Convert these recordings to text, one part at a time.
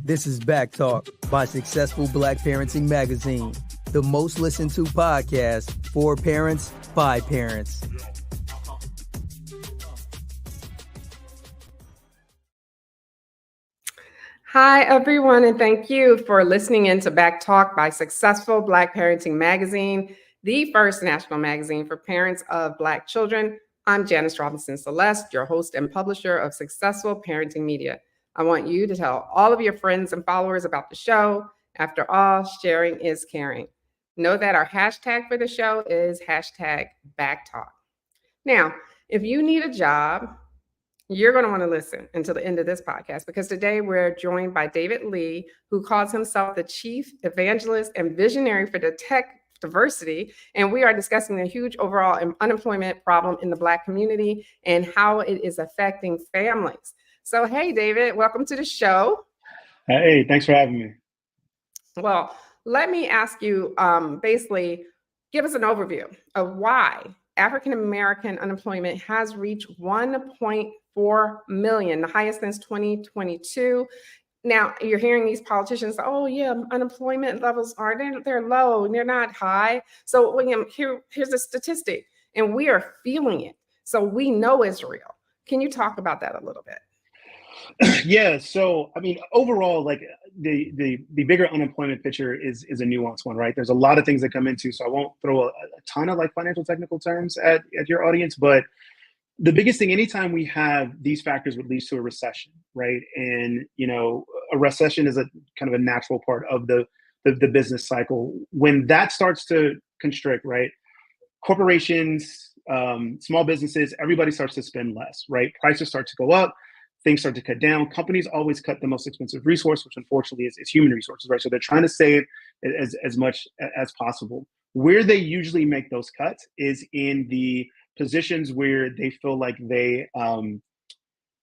This is Back Talk by Successful Black Parenting Magazine, the most listened to podcast for parents by parents. Hi, everyone, and thank you for listening in to Back Talk by Successful Black Parenting Magazine, the first national magazine for parents of Black children. I'm Janice Robinson Celeste, your host and publisher of Successful Parenting Media. I want you to tell all of your friends and followers about the show. After all, sharing is caring. Know that our hashtag for the show is hashtag BackTalk. Now, if you need a job, you're going to want to listen until the end of this podcast, because today we're joined by David Lee, who calls himself the chief evangelist and visionary for the tech diversity. And we are discussing the huge overall unemployment problem in the Black community and how it is affecting families. So, hey, David, welcome to the show. Hey, thanks for having me. Well, let me ask you, basically, give us an overview of why African-American unemployment has reached 1.4 million, the highest since 2022. Now, you're hearing these politicians, oh yeah, unemployment levels they're low and they're not high. So William, here's a statistic, and we are feeling it. So we know it's real. Can you talk about that a little bit? Yeah, so I mean, overall, like the bigger unemployment picture is a nuanced one, right? There's a lot of things that come into, so I won't throw a ton of like financial technical terms at your audience, but the biggest thing, anytime we have these factors, would lead to a recession, right? And a recession is a kind of a natural part of the business cycle. When that starts to constrict, right? Corporations, small businesses, everybody starts to spend less, right? Prices start to go up. Things start to cut down. Companies always cut the most expensive resource, which unfortunately is human resources, right? So they're trying to save as much as possible. Where they usually make those cuts is in the positions where they feel like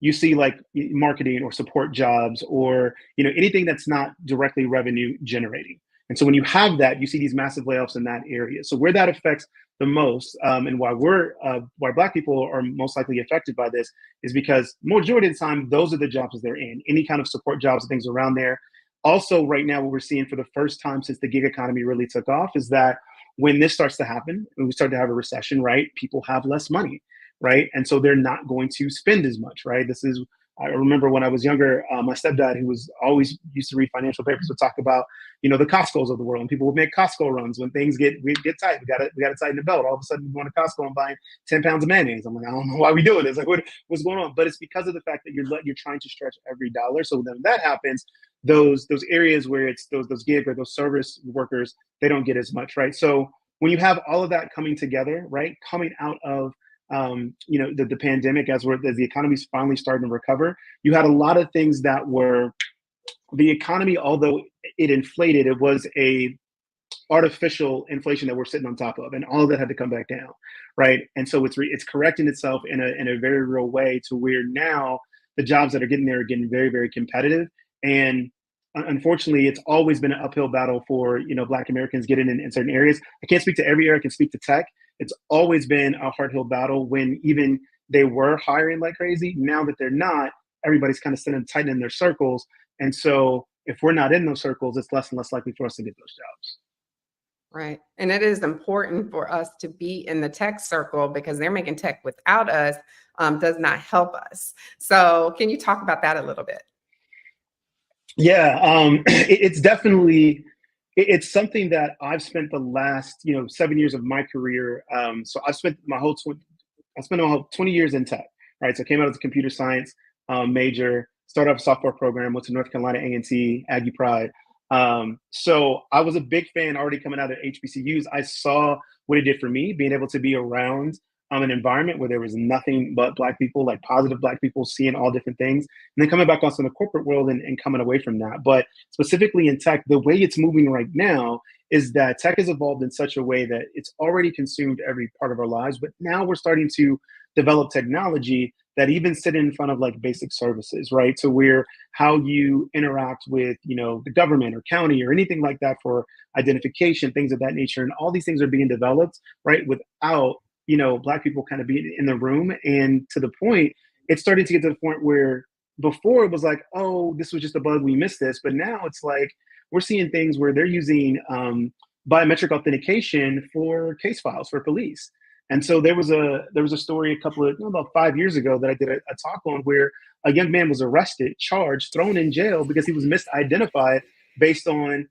you see like marketing or support jobs or anything that's not directly revenue generating. And so when you have that, you see these massive layoffs in that area. So where that affects the most, and why Black people are most likely affected by this, is because majority of the time, those are the jobs they're in, any kind of support jobs and things around there. Also, right now, what we're seeing for the first time since the gig economy really took off is that when this starts to happen, when we start to have a recession, right, people have less money, right? And so they're not going to spend as much, right? I remember when I was younger, my stepdad, who was always used to read financial papers, would talk about, the Costco's of the world, and people would make Costco runs when things get tight. We got to tighten the belt. All of a sudden, we're going to Costco and buying 10 pounds of mayonnaise. I'm like, I don't know why we doing this. Like, what's going on? But it's because of the fact that you're trying to stretch every dollar. So then that happens, those areas where it's those gig or those service workers, they don't get as much, right? So when you have all of that coming together, right, coming out of the pandemic, as the economy's finally starting to recover, you had a lot of things that were the economy, although it inflated, it was a artificial inflation that we're sitting on top of, and all of that had to come back down, right? And so it's correcting itself in a very real way to where now the jobs that are getting there are getting very, very competitive. And unfortunately, it's always been an uphill battle for Black Americans getting in certain areas. I can't speak to every area. I can speak to tech. It's always been a hard hill battle when even they were hiring like crazy. Now that they're not, everybody's kind of sitting tight in their circles. And so if we're not in those circles, it's less and less likely for us to get those jobs. Right. And it is important for us to be in the tech circle, because they're making tech without us does not help us. So can you talk about that a little bit? Yeah, it's definitely, it's something that I've spent the last 7 years of my career. So I spent my whole 20 years in tech, right? So I came out as a computer science major, started off a software program, went to North Carolina A&T, Aggie Pride. So I was a big fan already coming out of HBCUs. I saw what it did for me, being able to be around an environment where there was nothing but Black people, like positive Black people, seeing all different things, and then coming back also in the corporate world and coming away from that. But specifically in tech, the way it's moving right now is that tech has evolved in such a way that it's already consumed every part of our lives, but now we're starting to develop technology that even sit in front of like basic services, right? So where how you interact with, the government or county or anything like that for identification, things of that nature. And all these things are being developed, right, without Black people kind of being in the room. And to the point, it's starting to get to the point where before it was like, oh, this was just a bug, we missed this. But now it's like we're seeing things where they're using biometric authentication for case files for police. And so there was a story about 5 years ago that I did a talk on where a young man was arrested, charged, thrown in jail because he was misidentified based on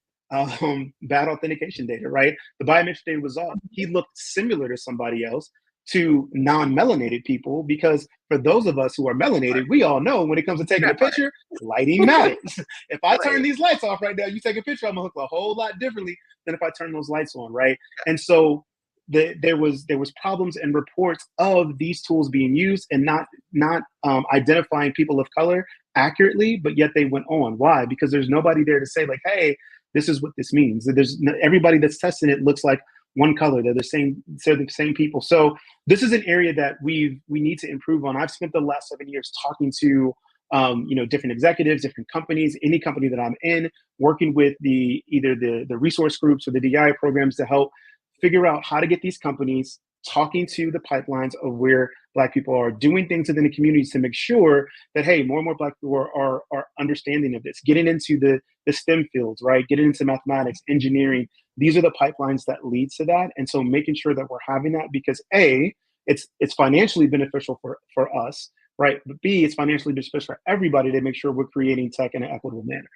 bad authentication data, right? The biometric data was off. He looked similar to somebody else, to non-melanated people, because for those of us who are melanated, we all know when it comes to taking a picture, lighting matters. If I turn these lights off right now, you take a picture, I'm gonna look a whole lot differently than if I turn those lights on, right? And so there was problems and reports of these tools being used and not identifying people of color accurately, but yet they went on. Why? Because there's nobody there to say like, hey, this is what this means. Everybody that's testing it looks like one color. They're the same people. So this is an area that we need to improve on. I've spent the last 7 years talking to different executives, different companies, any company that I'm in, working with either the resource groups or the DI programs to help figure out how to get these companies talking to the pipelines of where Black people are, doing things within the communities to make sure that, hey, more and more Black people are understanding of this, getting into the STEM fields, right? Getting into mathematics, engineering. These are the pipelines that lead to that. And so making sure that we're having that, because A, it's financially beneficial for us, right? But B, it's financially beneficial for everybody to make sure we're creating tech in an equitable manner.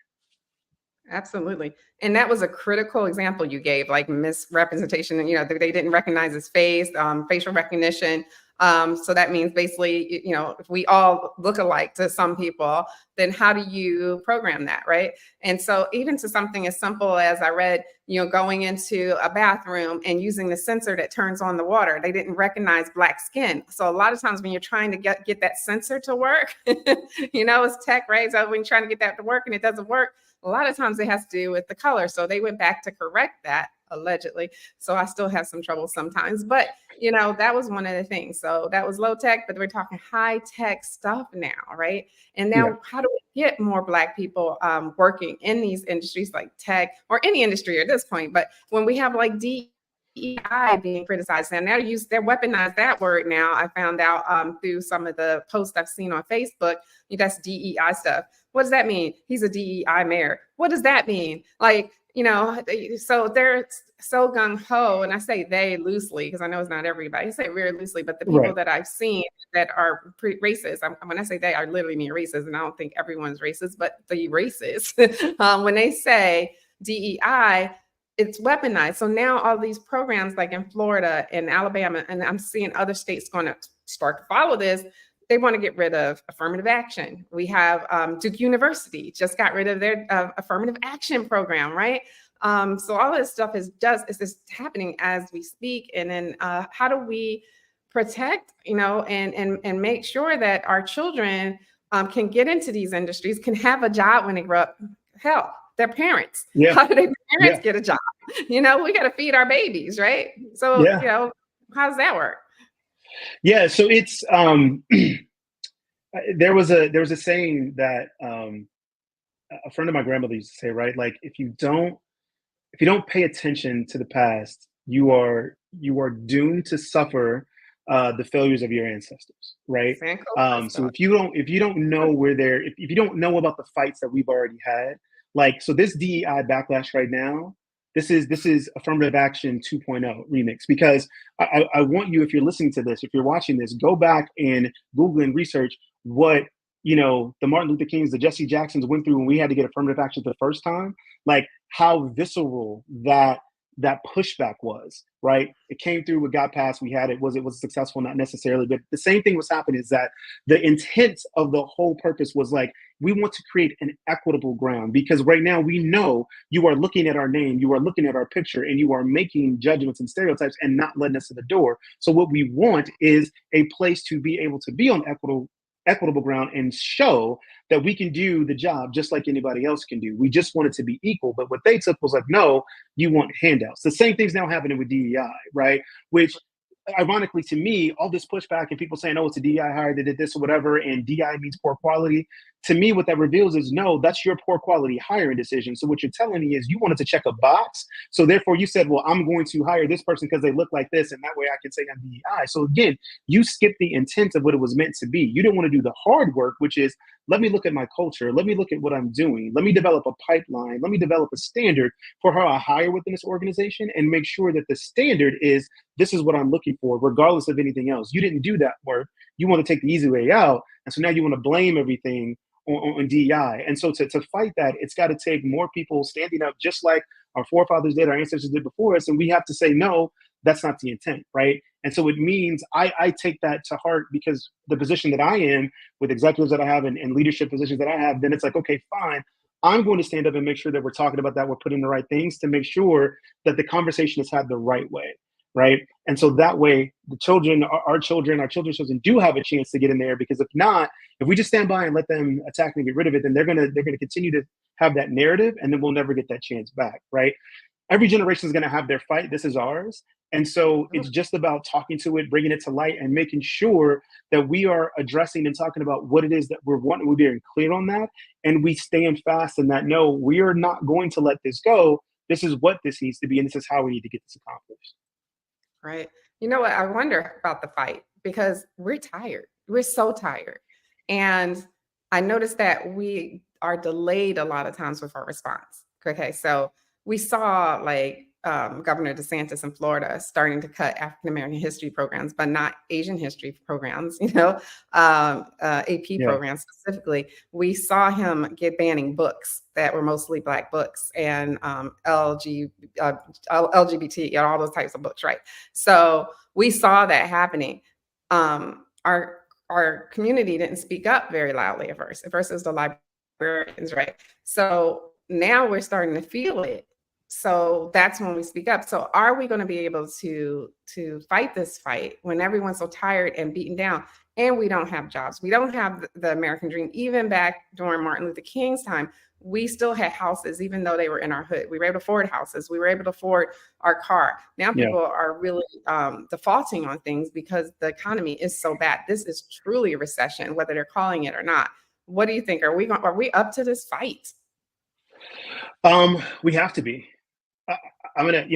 Absolutely. And that was a critical example you gave, like misrepresentation, they didn't recognize his face, facial recognition. So that means basically, if we all look alike to some people, then how do you program that, right? And so even to something as simple as I read, going into a bathroom and using the sensor that turns on the water, they didn't recognize Black skin. So a lot of times when you're trying to get that sensor to work, it's tech, right? So when you're trying to get that to work and it doesn't work, a lot of times it has to do with the color. So they went back to correct that, allegedly. So I still have some trouble sometimes, but that was one of the things. So that was low tech, but we're talking high tech stuff now, right? And now how do we get more Black people working in these industries like tech or any industry at this point? But when we have like DEI being criticized, and they're weaponized that word now. I found out through some of the posts I've seen on Facebook, that's DEI stuff. What does that mean? He's a DEI mayor. What does that mean? Like, so they're so gung-ho, and I say they loosely because I know it's not everybody. I say it very loosely, but the people that I've seen that are racist, when I say they, I literally mean racist, and I don't think everyone's racist, but the racist, when they say DEI, it's weaponized. So now all these programs like in Florida and Alabama, and I'm seeing other states going to start to follow this, they want to get rid of affirmative action. We have Duke University just got rid of their affirmative action program, right? So all this stuff is just happening as we speak. And then how do we protect, and make sure that our children can get into these industries, can have a job when they grow up? Hell, their parents. Yeah. How do their parents get a job? We got to feed our babies, right? So, how does that work? Yeah, so it's there was a saying that a friend of my grandmother used to say, right? Like if you don't pay attention to the past, you are doomed to suffer the failures of your ancestors, right? So if you don't know if you don't know about the fights that we've already had, like, so this DEI backlash right now, this is affirmative action 2.0 remix, because I want you, if you're listening to this, if you're watching this, go back and Google and research what the Martin Luther Kings, the Jesse Jacksons went through when we had to get affirmative action the first time, like how visceral that pushback was, right? It came through, it got passed, we had it. Was it successful? Not necessarily, but the same thing was happening, is that the intent of the whole purpose was like, we want to create an equitable ground, because right now we know you are looking at our name, you are looking at our picture, and you are making judgments and stereotypes and not letting us in the door. So what we want is a place to be able to be on equitable ground and show that we can do the job just like anybody else can do. We just want it to be equal. But what they took was like, no, you want handouts. The same thing's now happening with DEI, right? Which, ironically to me, all this pushback and people saying, oh, it's a DEI hire, they did this or whatever, and DEI means poor quality. to me, what that reveals is, no, that's your poor quality hiring decision. So what you're telling me is you wanted to check a box. So therefore you said, well, I'm going to hire this person because they look like this. And that way I can say I'm DEI. So again, you skipped the intent of what it was meant to be. You didn't want to do the hard work, which is, let me look at my culture. Let me look at what I'm doing. Let me develop a pipeline. Let me develop a standard for how I hire within this organization and make sure that the standard is, this is what I'm looking for, regardless of anything else. You didn't do that work. You want to take the easy way out. And so now you want to blame everything on DEI. And so to fight that, it's got to take more people standing up, just like our forefathers did, our ancestors did before us. And we have to say, no, that's not the intent, right? And so it means I take that to heart, because the position that I am with executives that I have and leadership positions that I have, then it's like, okay, fine. I'm going to stand up and make sure that we're talking about that. We're putting the right things to make sure that the conversation is had the right way, right? And so that way, the children, our children's children do have a chance to get in there, because if not, if we just stand by and let them attack and get rid of it, then they're gonna continue to have that narrative, and then we'll never get that chance back, right? Every generation is gonna have their fight. This is ours. And so it's just about talking to it, bringing it to light, and making sure that we are addressing and talking about what it is that we're wanting. We're being clear on that, and we stand fast in that, no, we are not going to let this go. This is what this needs to be, and this is how we need to get this accomplished. Right. You know what? I wonder about the fight, because we're tired. We're so tired. And I noticed that we are delayed a lot of times with our response. Okay. So we saw like Governor DeSantis in Florida starting to cut African American history programs, but not Asian history programs, AP programs specifically. We saw him get banning books that were mostly Black books and LGBT, all those types of books, right? So we saw that happening. Our community didn't speak up very loudly at first. At first, it was the librarians, right? So now we're starting to feel it. So that's when we speak up. So are we going to be able to fight this fight when everyone's so tired and beaten down, and we don't have jobs? We don't have the American dream. Even back during Martin Luther King's time, we still had houses, even though they were in our hood. We were able to afford houses. We were able to afford our car. Now people are really defaulting on things because the economy is so bad. This is truly a recession, whether they're calling it or not. What do you think? Are we up to this fight? We have to be. I'm gonna,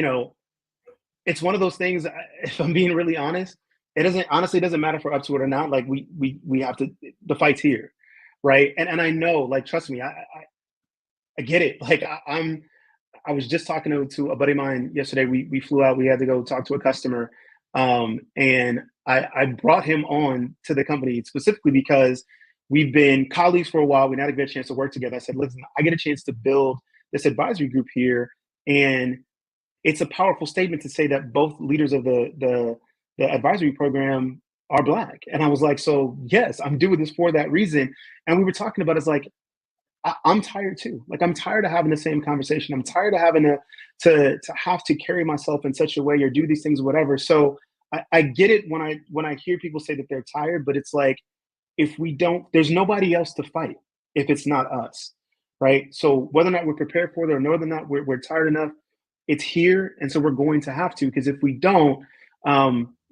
it's one of those things. If I'm being really honest, it doesn't matter if we're up to it or not. Like we have to. The fight's here, right? And I know, like, trust me, I get it. Like I was just talking to a buddy of mine yesterday. We flew out. We had to go talk to a customer, and I brought him on to the company specifically because we've been colleagues for a while. We now get a chance to work together. I said, listen, I get a chance to build this advisory group here. And it's a powerful statement to say that both leaders of the advisory program are Black. And I was like, so yes, I'm doing this for that reason. And we were talking about, it's like, I'm tired too. Like, I'm tired of having the same conversation. I'm tired of having to have to carry myself in such a way or do these things, whatever. So I get it when I hear people say that they're tired, but it's like, if we don't, there's nobody else to fight if it's not us. Right. So whether or not we're prepared for it or whether or not we're tired enough, it's here. And so we're going to have to, because if we don't,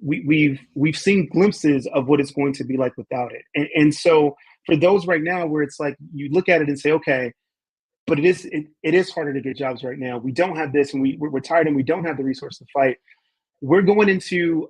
we've seen glimpses of what it's going to be like without it. And so for those right now where it's like, you look at it and say, okay, but it is harder to get jobs right now. We don't have this, and we're tired, and we don't have the resource to fight. We're going into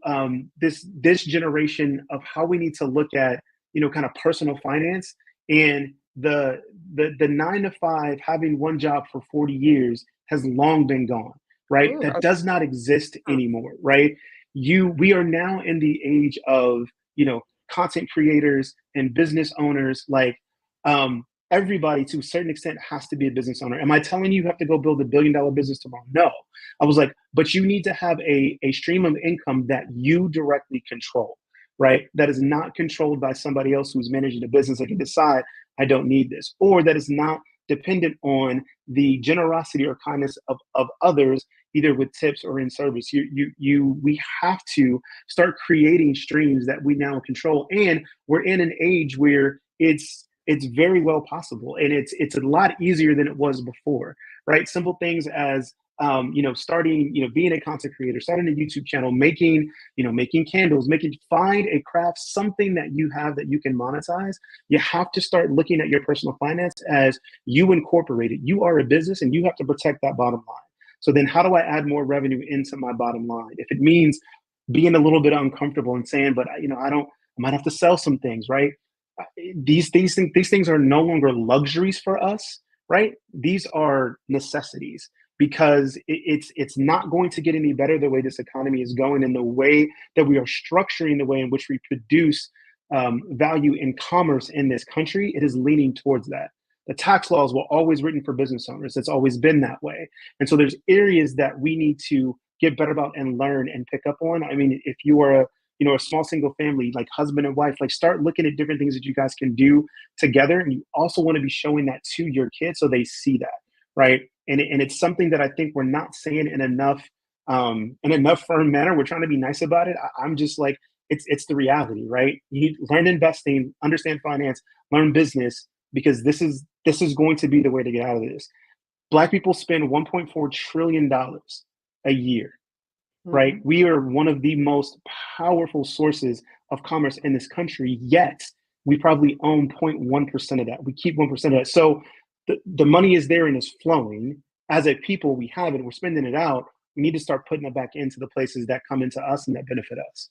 this generation of how we need to look at, kind of personal finance, and the 9 to 5, having one job for 40 years has long been gone, right? Ooh, that does not exist anymore, right? We are now in the age of, content creators and business owners. Like, everybody to a certain extent has to be a business owner. Am I telling you have to go build $1 billion business tomorrow? No. I was like, but you need to have a stream of income that you directly control, right? That is not controlled by somebody else who's managing a business that can decide, I don't need this, or that is not dependent on the generosity or kindness of others, either with tips or in service. We have to start creating streams that we now control. And we're in an age where it's very well possible, and it's a lot easier than it was before, right? Simple things as starting, being a content creator, starting a YouTube channel, making candles, find a craft, something that you have that you can monetize. You have to start looking at your personal finance as you incorporate it. You are a business and you have to protect that bottom line. So then how do I add more revenue into my bottom line? If it means being a little bit uncomfortable and saying, but I might have to sell some things, right? These things are no longer luxuries for us, right? These are necessities, because it's not going to get any better the way this economy is going, and the way that we are structuring the way in which we produce value in commerce in this country. It is leaning towards that. The tax laws were always written for business owners. It's always been that way. And so there's areas that we need to get better about and learn and pick up on. I mean, if you are a small single family, like husband and wife, like start looking at different things that you guys can do together. And you also want to be showing that to your kids so they see that, right? And it's something that I think we're not saying in enough firm manner. We're trying to be nice about it. I'm just like, it's the reality, right? You need to learn investing, understand finance, learn business, because this is going to be the way to get out of this. Black people spend $1.4 trillion a year, right? We are one of the most powerful sources of commerce in this country, yet we probably own 0.1% of that. We keep 1% of that. So the money is there and is flowing. As a people, we have it, we're spending it out. We need to start putting it back into the places that come into us and that benefit us.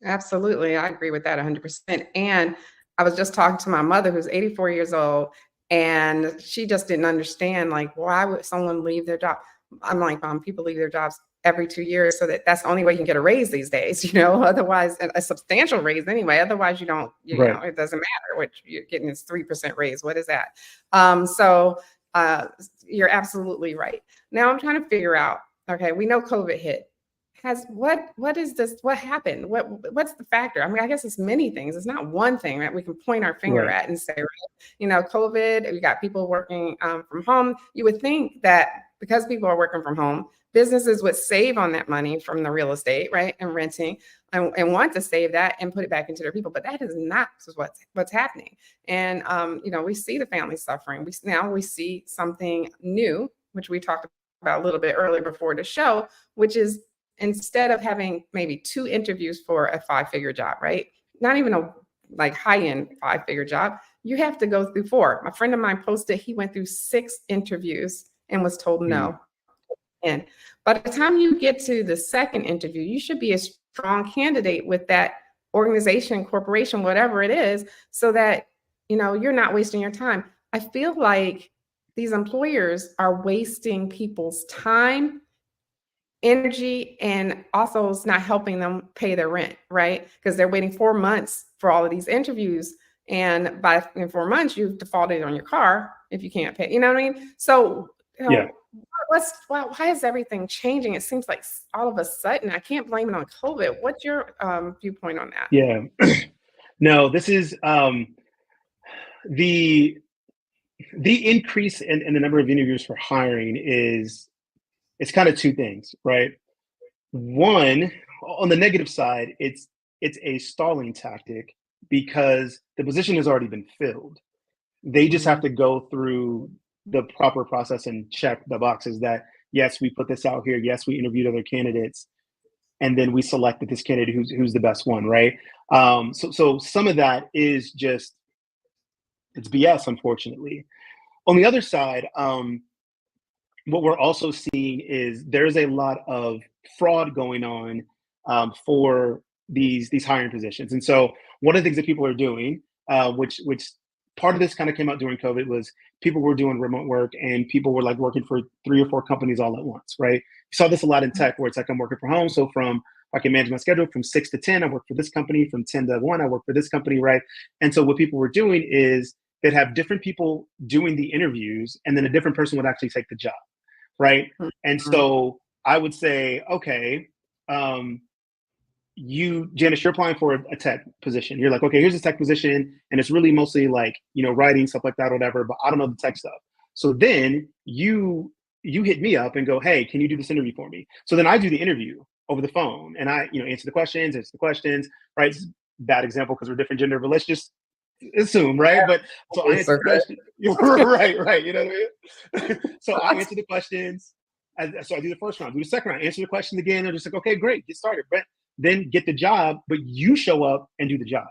Absolutely. I agree with that 100%. And I was just talking to my mother, who's 84 years old, and she just didn't understand, like, why would someone leave their job? I'm like, Mom, people leave their jobs every 2 years, so that's the only way you can get a raise these days, otherwise a substantial raise anyway. Otherwise you don't, Right. it doesn't matter what you're getting, is 3% raise. What is that? So you're absolutely right. Now I'm trying to figure out, okay, we know COVID hit. What is this? What happened? What's the factor? I mean, I guess it's many things. It's not one thing that we can point our finger Right. at and say, COVID, we got people working from home. You would think that because people are working from home, businesses would save on that money from the real estate, right, and renting, and want to save that and put it back into their people. But that is not what's happening. And we see the family suffering. We see something new, which we talked about a little bit earlier before the show, which is, instead of having maybe 2 interviews for a 5-figure job, right? Not even a high-end 5-figure job, you have to go through 4. A friend of mine posted he went through 6 interviews and was told no. And by the time you get to the second interview, you should be a strong candidate with that organization, corporation, whatever it is, so that you're not wasting your time. I feel like these employers are wasting people's time, energy, and also it's not helping them pay their rent, right? Because they're waiting 4 months for all of these interviews. And in 4 months, you've defaulted on your car if you can't pay. You know what I mean? So, Yeah. why is everything changing? It seems like all of a sudden, I can't blame it on COVID. What's your viewpoint on that? Yeah. No, this is the increase in the number of interviews for hiring it's kind of 2 things, right? One, on the negative side, it's a stalling tactic because the position has already been filled. They just have to go through the proper process and check the boxes that, yes, we put this out here. Yes, we interviewed other candidates. And then we selected this candidate who's the best one, right? So some of that is just, it's BS, unfortunately. On the other side, what we're also seeing is there's a lot of fraud going on for these hiring positions. And so one of the things that people are doing, which part of this kind of came out during COVID, was people were doing remote work and people were like working for 3 or 4 companies all at once, right? You saw this a lot in tech where it's like, I'm working from home. So I can manage my schedule from 6 to 10, I work for this company. From 10 to 1, I work for this company, right? And so what people were doing is they'd have different people doing the interviews, and then a different person would actually take the job, right? And so I would say, okay, Janice, you're applying for a tech position. You're like, okay, here's a tech position, and it's really mostly like, writing, stuff like that, or whatever, but I don't know the tech stuff. So then you hit me up and go, hey, can you do this interview for me? So then I do the interview over the phone, and I, answer the questions, right? Bad example because we're different gender, but let's just assume, right? But so I answer the question. Right. You know what I mean? So I answer the questions. So I do the first round, do the second round, answer the questions again. They're just like, okay, great, get started. But then get the job, but you show up and do the job,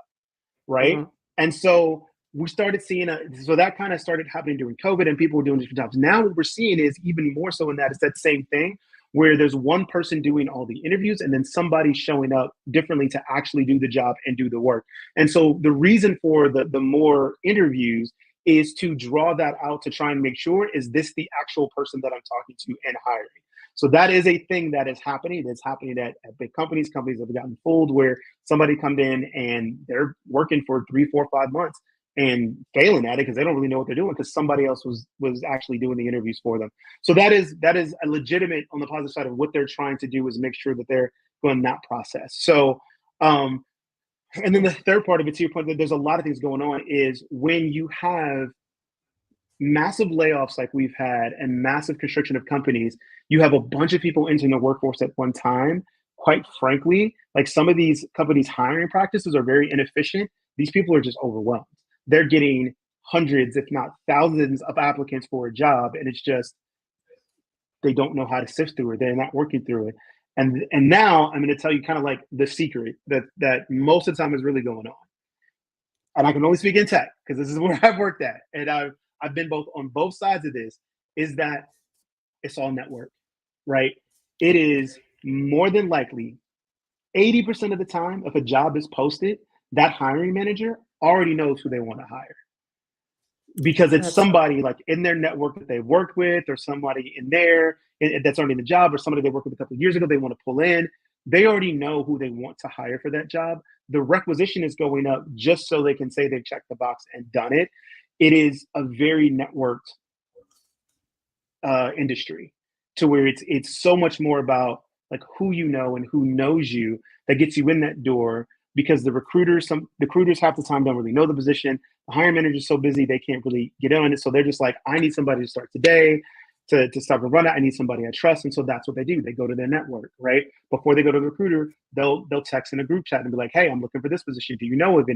right? Mhm. And so we started seeing so that kind of started happening during COVID, and people were doing different jobs. Now what we're seeing is even more so in that, it's that same thing where there's one person doing all the interviews and then somebody showing up differently to actually do the job and do the work. And so the reason for the more interviews is to draw that out, to try and make sure, is this the actual person that I'm talking to and hiring? So that is a thing that is happening. That's happening at big companies. Companies have gotten fooled where somebody comes in and they're working for 3, 4, 5 months and failing at it because they don't really know what they're doing because somebody else was actually doing the interviews for them. So that is a legitimate, on the positive side of what they're trying to do, is make sure that they're going that process. So and then the third part of it, to your point, that there's a lot of things going on, is when you have massive layoffs like we've had and massive constriction of companies, you have a bunch of people entering the workforce at one time. Quite frankly, like some of these companies' hiring practices are very inefficient. These people are just overwhelmed. They're getting hundreds, if not thousands, of applicants for a job, and it's just they don't know how to sift through it. They're not working through it. And now I'm going to tell you kind of like the secret that most of the time is really going on. And I can only speak in tech because this is where I've worked at, and I've been on both sides of this. Is that it's all network, right? It is more than likely 80% of the time, if a job is posted, that hiring manager already knows who they want to hire, because it's somebody like in their network that they worked with, or somebody in there that's already in the job, or somebody they worked with a couple of years ago they want to pull in. They already know who they want to hire for that job. The requisition is going up just so they can say they've checked the box and done it. It is a very networked industry, to where it's so much more about like who you know and who knows you that gets you in that door, because the recruiters half the time don't really know the position. The hiring manager is so busy they can't really get on it, so they're just like, I need somebody to start today to start the run out. I need somebody I trust. And so that's what they do. They go to their network, right? Before they go to the recruiter, they'll text in a group chat and be like, hey, I'm looking for this position. Do you know of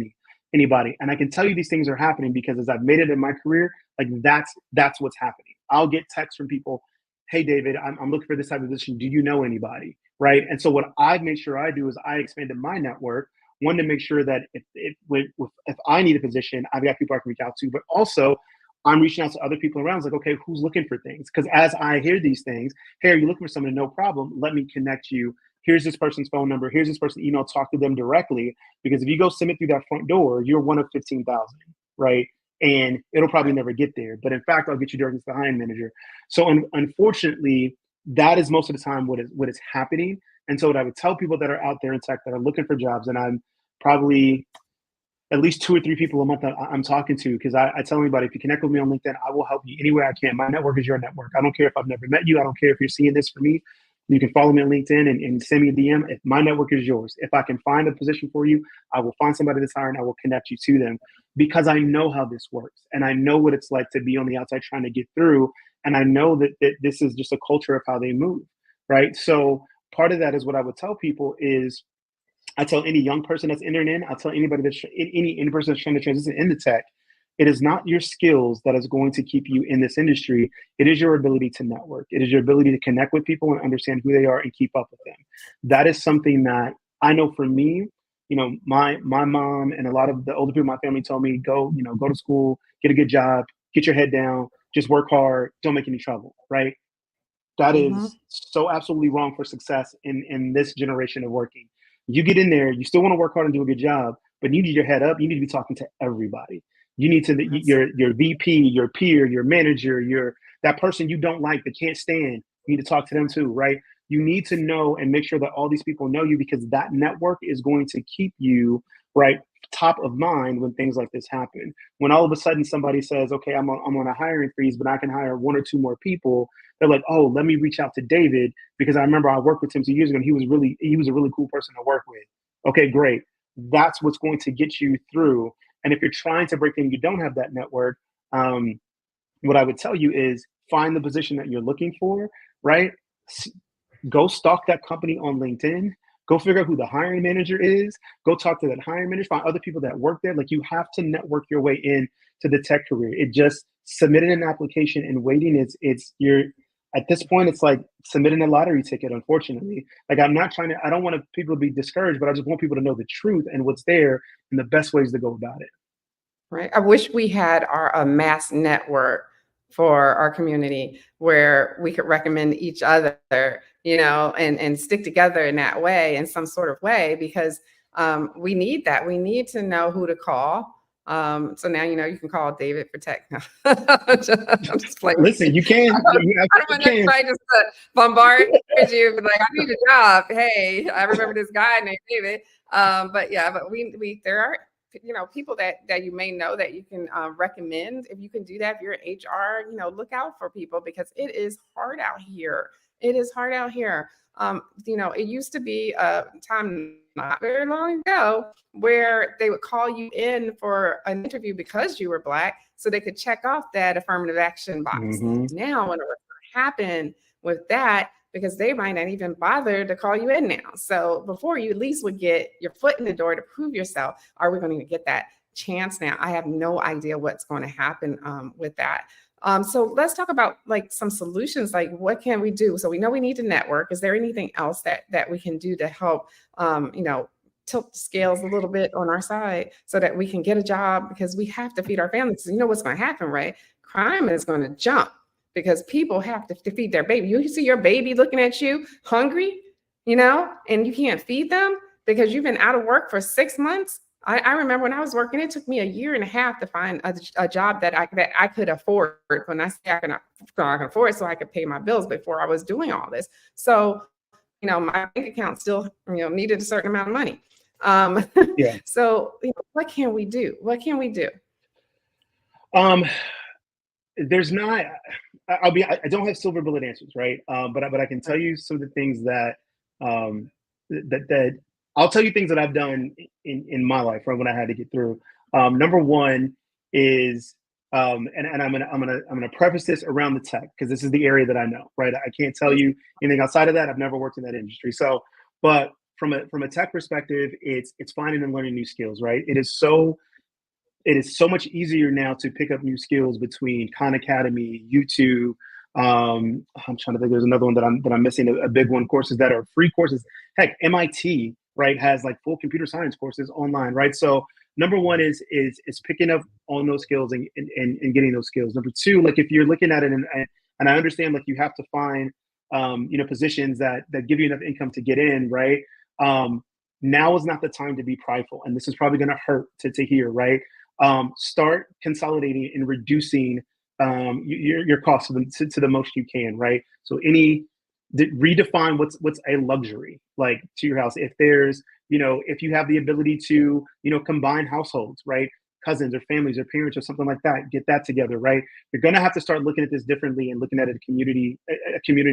anybody? And I can tell you these things are happening because as I've made it in my career, like that's what's happening. I'll get texts from people, hey, David, I'm looking for this type of position. Do you know anybody? Right? And so what I've made sure I do is I expanded my network, one, to make sure that if I need a position, I've got people I can reach out to, but also I'm reaching out to other people around. It's like, okay, who's looking for things? Because as I hear these things, hey, are you looking for someone? No problem. Let me connect you. Here's this person's phone number. Here's this person's email. Talk to them directly. Because if you go submit through that front door, you're one of 15,000, right? And it'll probably never get there. But in fact, I'll get you directly to the hiring manager. So unfortunately, that is most of the time what is happening. And so what I would tell people that are out there in tech that are looking for jobs, and I'm probably at least 2 or 3 people a month that I'm talking to, because I tell anybody, if you connect with me on LinkedIn, I will help you any way I can. My network is your network. I don't care if I've never met you. I don't care if you're seeing this for me. You can follow me on LinkedIn and send me a DM. If my network is yours, if I can find a position for you, I will find somebody that's hiring. I will connect you to them, because I know how this works. And I know what it's like to be on the outside trying to get through. And I know that this is just a culture of how they move, right? So part of that is what I would tell people is, I tell any young person that's entering in, I'll tell anybody that's any person that's trying to transition into tech, it is not your skills that is going to keep you in this industry. It is your ability to network. It is your ability to connect with people and understand who they are and keep up with them. That is something that I know for me, my mom and a lot of the older people in my family told me, go to school, get a good job, get your head down, just work hard, don't make any trouble, right? That is so absolutely wrong for success in this generation of working. You get in there, you still want to work hard and do a good job, but you need your head up. You need to be talking to everybody. You need to your VP, your peer, your manager, that person you don't like, that can't stand. You need to talk to them too, right? You need to know and make sure that all these people know you, because that network is going to keep you right top of mind when things like this happen. When all of a sudden somebody says, okay, I'm on a hiring freeze, but I can hire 1 or 2 more people. They're like, oh, let me reach out to David, because I remember I worked with him 2 years ago and he was a really cool person to work with. Okay, great. That's what's going to get you through. And if you're trying to break in, you don't have that network. What I would tell you is find the position that you're looking for, right? Go stalk that company on LinkedIn. Go figure out who the hiring manager is. Go talk to that hiring manager. Find other people that work there. Like, you have to network your way in to the tech career. It just submitting an application and waiting. at this point, it's like submitting a lottery ticket, unfortunately. Like, I don't want people to be discouraged, but I just want people to know the truth and what's there and the best ways to go about it. Right. I wish we had a mass network for our community where we could recommend each other, and stick together in that way, in some sort of way, because we need that. We need to know who to call. So now you can call David for tech. No. I'm just playing. Listen, you can. I don't want anybody just to bombard you with like, I need a job. Hey, I remember this guy named David. But there are people that you may know that you can recommend. If you can do that, if you're in HR, look out for people, because it is hard out here. It is hard out here. It used to be a time not very long ago where they would call you in for an interview because you were Black, so they could check off that affirmative action box. Mm-hmm. Now, when it would happen with that, because they might not even bother to call you in now. So before, you at least would get your foot in the door to prove yourself. Are we going to get that chance now? I have no idea what's going to happen with that. So let's talk about like some solutions. Like, what can we do? So we know we need to network. Is there anything else that we can do to help, tilt the scales a little bit on our side so that we can get a job? Because we have to feed our families. You know what's going to happen, right? Crime is going to jump because people have to feed their baby. You see your baby looking at you hungry, and you can't feed them because you've been out of work for 6 months. I remember when I was working, it took me 1.5 years to find a job that I could afford. When I say I can afford, so I could pay my bills before I was doing all this. So, my bank account still, needed a certain amount of money. Yeah. So, what can we do? What can we do? There's not. I don't have silver bullet answers, right? But I can tell you some of the things that I'll tell you things that I've done in my life, right, when I had to get through. Number one is, and I'm gonna preface this around the tech, because this is the area that I know, right? I can't tell you anything outside of that. I've never worked in that industry. So, but from a tech perspective, it's finding and learning new skills, right? It is so much easier now to pick up new skills between Khan Academy, YouTube. I'm trying to think. There's another one that I'm missing. A big one. Courses that are free courses. Heck, MIT, right, has like full computer science courses online, right? So number one is picking up on those skills and getting those skills. Number two, like, if you're looking at it, and I understand, like, you have to find positions that give you enough income to get in, right? Now is not the time to be prideful, and this is probably going to hurt to hear, right? Start consolidating and reducing your costs to the most you can, right? So redefine what's a luxury, like, to your house. If there's, if you have the ability to, combine households, right? Cousins or families or parents or something like that, get that together, right? You're going to have to start looking at this differently and looking at a community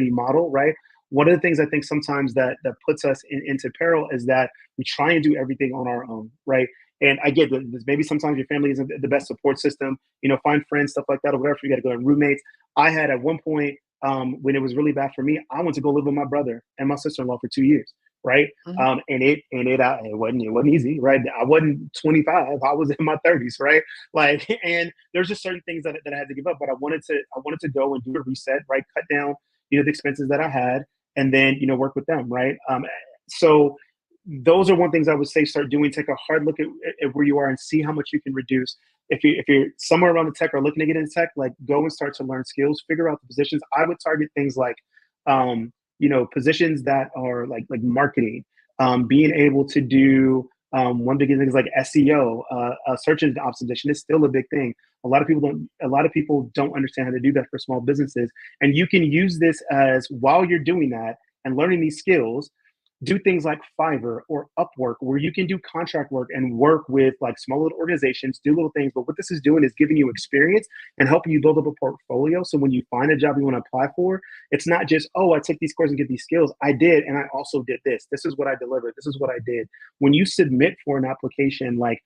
model, right? One of the things I think sometimes that puts us into peril is that we try and do everything on our own, right? And I get that maybe sometimes your family isn't the best support system, find friends, stuff like that, or whatever. You got to go to roommates. I had at one point, when it was really bad for me, I went to go live with my brother and my sister-in-law for 2 years, right? Mm-hmm. And it wasn't easy, right? I wasn't 25, I was in my 30s, right? Like, and there's just certain things that I had to give up, but I wanted to go and do a reset, right? Cut down, the expenses that I had, and then, work with them, right? So those are one things I would say start doing. Take a hard look at where you are and see how much you can reduce. If you're somewhere around the tech or looking to get into tech, like, go and start to learn skills, figure out the positions. I would target things like, positions that are like don't being able to do one big thing is like SEO, search engine optimization is still a big thing. A lot of people don't understand how to do that for small businesses. And you can use this as, while you're doing that and learning these skills, do things like Fiverr or Upwork, where you can do contract work and work with like small little organizations, do little things. But what this is doing is giving you experience and helping you build up a portfolio. So when you find a job you want to apply for, it's not just, oh, I took these courses and get these skills. I did, and I also did this. This is what I delivered. This is what I did. When you submit for an application, like,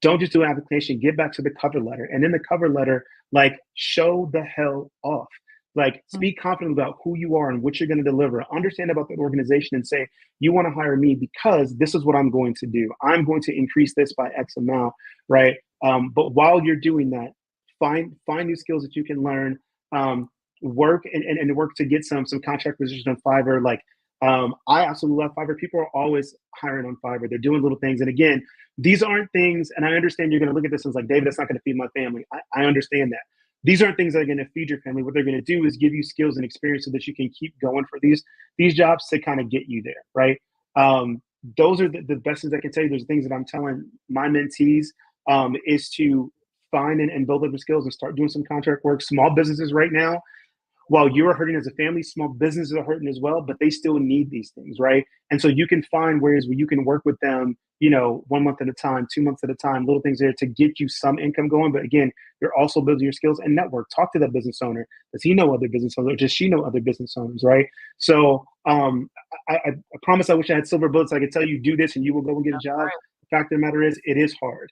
don't just do an application, get back to the cover letter. And in the cover letter, like, show the hell off. Like, speak confidently about who you are and what you're going to deliver. Understand about the organization and say, you want to hire me because this is what I'm going to do. I'm going to increase this by X amount, right? But while you're doing that, find new skills that you can learn. work and work to get some contract positions on Fiverr. Like, I absolutely love Fiverr. People are always hiring on Fiverr. They're doing little things. And again, these aren't things, and I understand you're going to look at this and it's like, David, that's not going to feed my family. I understand that. These aren't things that are going to feed your family. What they're going to do is give you skills and experience so that you can keep going for these jobs to kind of get you there, right? Those are the best things I can tell you. There's things that I'm telling my mentees is to find and build up the skills and start doing some contract work. Small businesses right now, while you're hurting as a family, small businesses are hurting as well, but they still need these things, right? And so you can find ways where you can work with them, 1 month at a time, 2 months at a time, little things there to get you some income going. But again, you're also building your skills and network. Talk to that business owner. Does he know other business owners, or does she know other business owners, right? So I promise I wish I had silver bullets. I could tell you do this and you will go and get a job. Right. The fact of the matter is, it is hard.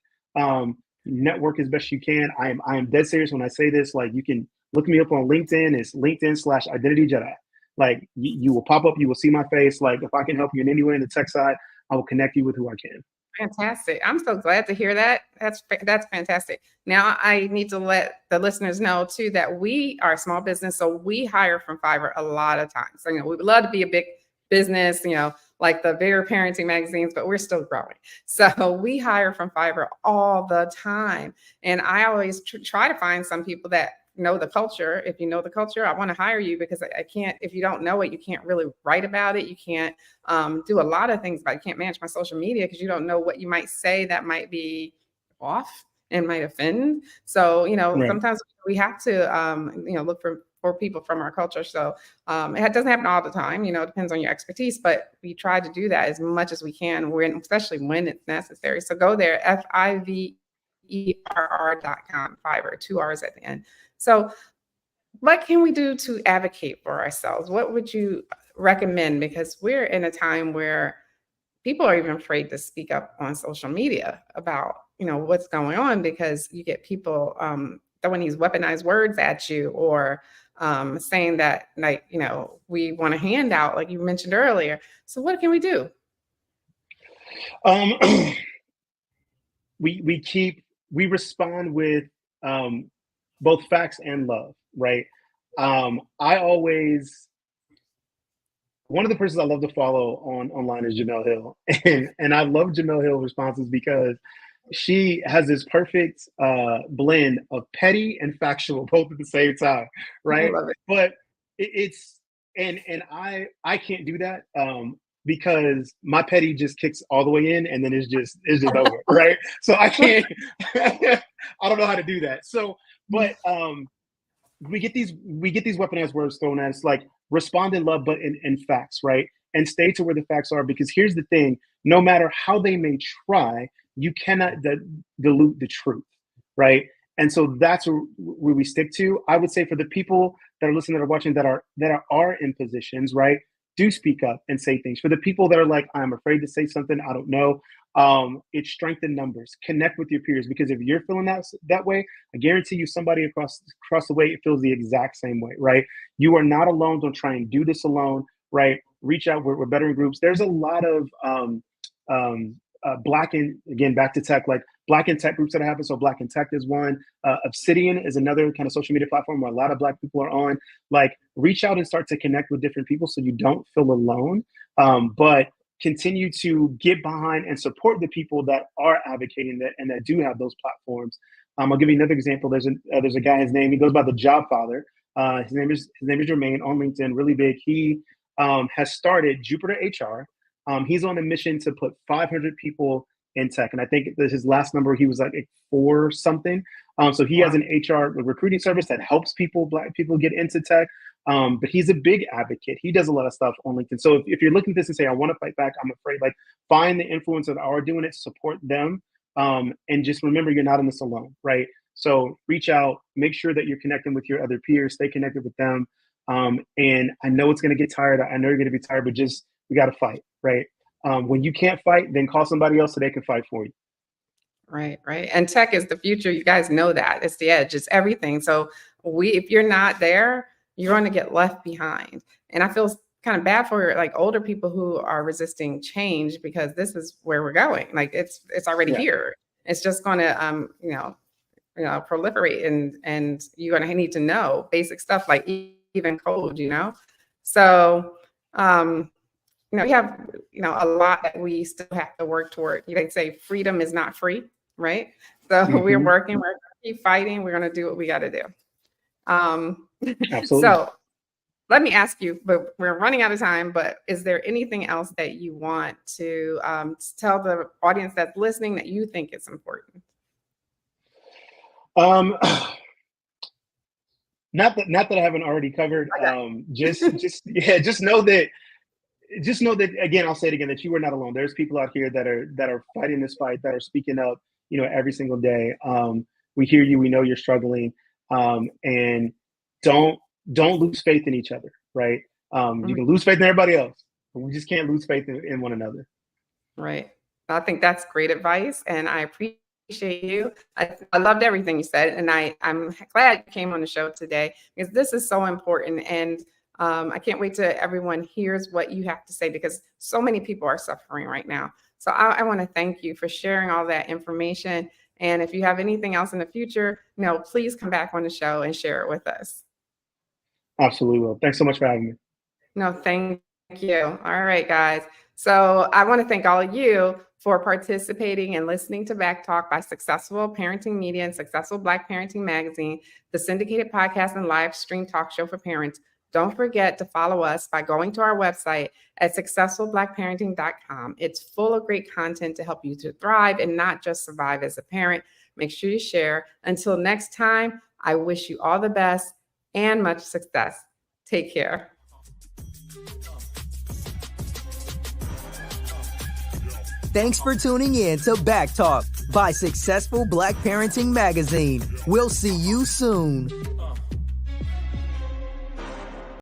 Network as best you can. I am dead serious when I say this. Like, you can look me up on LinkedIn. It's LinkedIn/Identity Jedi. Like, you will pop up, you will see my face. Like, if I can help you in any way in the tech side, I will connect you with who I can. Fantastic. I'm so glad to hear that. That's fantastic. Now I need to let the listeners know too that we are a small business, so we hire from Fiverr a lot of times. So, we would love to be a big business, like the bigger parenting magazines, but we're still growing. So we hire from Fiverr all the time. And I always try to find some people that know the culture. If you know the culture, I want to hire you, because I can't, if you don't know it, you can't really write about it. You can't do a lot of things, but I can't manage my social media because you don't know what you might say that might be off and might offend. So, Right. sometimes we have to, look for people from our culture. So it doesn't happen all the time, it depends on your expertise, but we try to do that as much as we can, especially when it's necessary. So go there, FIVERR.com, Fiverr, 2 R's at the end. So what can we do to advocate for ourselves? What would you recommend? Because we're in a time where people are even afraid to speak up on social media about, what's going on, because you get people throwing these weaponized words at you, or saying that, like, we want a handout, like you mentioned earlier. So what can we do? We respond with both facts and love, right? One of the persons I love to follow online is Jamel Hill, and I love Jamel Hill's responses because she has this perfect blend of petty and factual both at the same time, right? I love it. But it's and I can't do that because my petty just kicks all the way in and then it's just over, right? So I can't. I don't know how to do that. So, but we get these weaponized words thrown at us, like respond in love, but in facts, right? And stay to where the facts are, because here's the thing: no matter how they may try, you cannot dilute the truth, right? And so that's where we stick to. I would say for the people that are listening, that are watching, that are in positions, right? Do speak up and say things. For the people that are like, I'm afraid to say something, I don't know. It's strength in numbers. Connect with your peers, because if you're feeling that way, I guarantee you somebody across the way feels the exact same way, right? You are not alone. Don't try and do this alone, right? Reach out. We're better in groups. There's a lot of Black in, again, back to tech, like Black in tech groups that happen. So Black in tech is one. Obsidian is another kind of social media platform where a lot of Black people are on. Like, reach out and start to connect with different people so you don't feel alone. But continue to get behind and support the people that are advocating that and that do have those platforms. I'll give you another example. There's a guy, his name, he goes by the Job Father. His name is Jermaine, on LinkedIn, really big. He has started Jupiter HR. He's on a mission to put 500 people in tech. And I think his last number, he was like 4 something. So he has an HR recruiting service that helps Black people get into tech. But he's a big advocate. He does a lot of stuff on LinkedIn. So if you're looking at this and say, I want to fight back, I'm afraid, like, find the influencers that are doing it, support them. And just remember, you're not in this alone, right? So reach out, make sure that you're connecting with your other peers, stay connected with them. And I know it's going to get tired. I know you're going to be tired, but we got to fight, right? When you can't fight, then call somebody else so they can fight for you. Right. And tech is the future. You guys know that. It's the edge. It's everything. So if you're not there, you're going to get left behind. And I feel kind of bad for like older people who are resisting change, because this is where we're going. Like, it's already here. It's just going to proliferate, and you're going to need to know basic stuff like even cold, So, we have, a lot that we still have to work toward. They say freedom is not free, right? So we're working, we're going to keep fighting. We're going to do what we got to do. Absolutely. So let me ask you, but we're running out of time, but is there anything else that you want to tell the audience that's listening that you think is important? Not that I haven't already covered. Just know that again, I'll say it again, that you are not alone. There's people out here that are fighting this fight, that are speaking up, every single day. We hear you, we know you're struggling. And don't lose faith in each other, right? You can lose faith in everybody else, but we just can't lose faith in one another. Right. I think that's great advice, and I appreciate you. I loved everything you said, and I'm glad you came on the show today, because this is so important, and I can't wait till everyone hears what you have to say, because so many people are suffering right now. So I want to thank you for sharing all that information. And if you have anything else in the future, please come back on the show and share it with us. Absolutely will. Thanks so much for having me. No, thank you. All right, guys. So I want to thank all of you for participating and listening to Back Talk by Successful Parenting Media and Successful Black Parenting Magazine, the syndicated podcast and live stream talk show for parents. Don't forget to follow us by going to our website at successfulblackparenting.com. It's full of great content to help you to thrive and not just survive as a parent. Make sure you share. Until next time, I wish you all the best and much success. Take care. Thanks for tuning in to Back Talk by Successful Black Parenting Magazine. We'll see you soon.